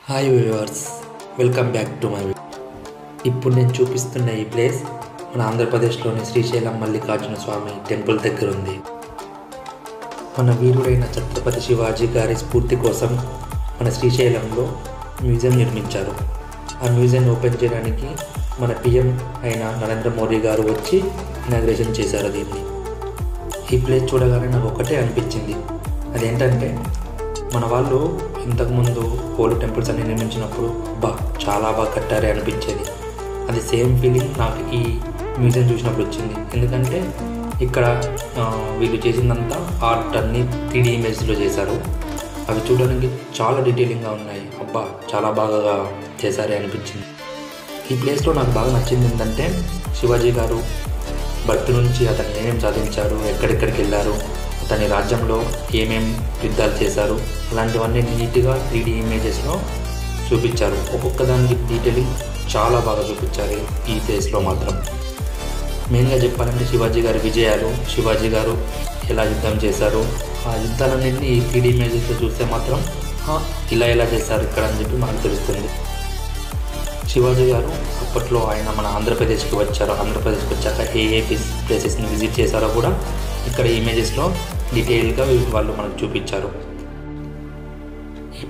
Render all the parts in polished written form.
Hi viewers, welcome back to my video. ఇప్పుడు నేను చూపిస్తున్న ఈ ప్లేస్ మన ఆంధ్రప్రదేశ్లోని శ్రీశైలం మల్లికార్జున స్వామి టెంపుల్ దగ్గర ఉంది. మన వీరుడైన ఛత్రపతి శివాజీ గారి స్ఫూర్తి కోసం మన శ్రీశైలంలో మ్యూజియం నిర్మించారు. ఆ మ్యూజియం ఓపెన్ చేయడానికి మన పిఎం అయిన నరేంద్ర మోడీ గారు వచ్చి ఇనాగ్రేషన్ చేశారు దీన్ని. ఈ ప్లేస్ చూడగానే నాకు ఒకటే అనిపించింది, అదేంటంటే మన వాళ్ళు ఇంతకుముందు ఓల్డ్ టెంపుల్స్ అన్ని నిర్మించినప్పుడు చాలా బాగా కట్టారే అనిపించేది. అది సేమ్ ఫీలింగ్ నాకు ఈ మ్యూజియం చూసినప్పుడు వచ్చింది. ఎందుకంటే ఇక్కడ వీళ్ళు చేసిందంతా ఆర్ట్ అన్ని 3D ఇమేజ్లో చేశారు. అవి చూడడానికి చాలా డీటెయిలింగ్గా ఉన్నాయి. చాలా బాగా చేశారే అనిపించింది. ఈ ప్లేస్లో నాకు బాగా నచ్చింది ఏంటంటే శివాజీ గారు బర్త్ నుంచి అతను ఏమేమి సాధించారు, ఎక్కడెక్కడికి వెళ్ళారు, అతని రాజ్యంలో ఏమేం యుద్ధాలు చేశారు, అలాంటివన్నీ నీట్గా 3D ఇమేజెస్లో చూపించారు. ఒక్కొక్క దానికి డీటెయిలింగ్ చాలా బాగా చూపించారు ఈ ప్లేస్లో మాత్రం. మెయిన్గా చెప్పాలంటే శివాజీ గారి విజయాలు, శివాజీ గారు ఎలా యుద్ధం చేశారు, ఆ యుద్ధాలన్నింటినీ ఈ 3D ఇమేజెస్లో చూస్తే మాత్రం ఇలా చేశారు ఇక్కడ అని చెప్పి మనకు తెలుస్తుంది. శివాజీ గారు అప్పట్లో ఆయన మన ఆంధ్రప్రదేశ్కి వచ్చారు. ఆంధ్రప్రదేశ్కి వచ్చాక ఏ ప్లేసెస్ని విజిట్ చేశారో కూడా ఇక్కడ ఇమేజెస్లో డీటెయిల్గా వాళ్ళు మనకు చూపించారు. ఈ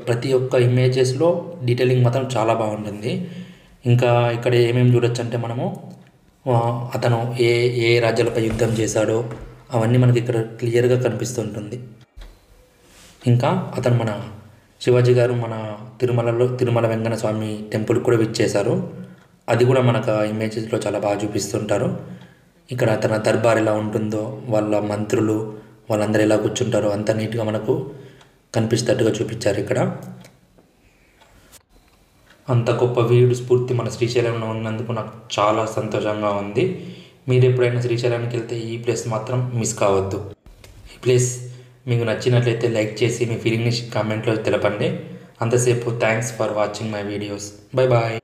ప్రతి ఒక్క ఇమేజెస్లో డీటెయిలింగ్ మాత్రం చాలా బాగుంటుంది. ఇంకా ఇక్కడ ఏమేమి చూడొచ్చు అంటే మనము అతను ఏ రాజ్యాలపై యుద్ధం చేశాడో అవన్నీ మనకి ఇక్కడ క్లియర్గా కనిపిస్తుంటుంది. ఇంకా అతను మన శివాజీ గారు మన తిరుమల వెంకన్న స్వామి టెంపుల్ కూడా విచ్చేశారు. అది కూడా మనకు ఆ ఇమేజెస్లో చాలా బాగా చూపిస్తుంటారు. ఇక్కడ తన దర్బార్ ఎలా ఉంటుందో, వాళ్ళ మంత్రులు వాళ్ళందరూ ఎలా కూర్చుంటారో అంత నీట్గా మనకు కనిపించేటట్టుగా చూపించారు. ఇక్కడ అంత గొప్ప వీరుడు స్ఫూర్తి మన శ్రీశైలంలో ఉన్నందుకు నాకు చాలా సంతోషంగా ఉంది. మీరు ఎప్పుడైనా శ్రీశైలానికి వెళ్తే ఈ ప్లేస్ మాత్రం మిస్ కావద్దు. ఈ ప్లేస్ మీకు నచ్చినట్లయితే లైక్ చేసి మీ ఫీలింగ్ని కామెంట్లో తెలపండి. అంతసేపు thanks for watching my videos. Bye bye.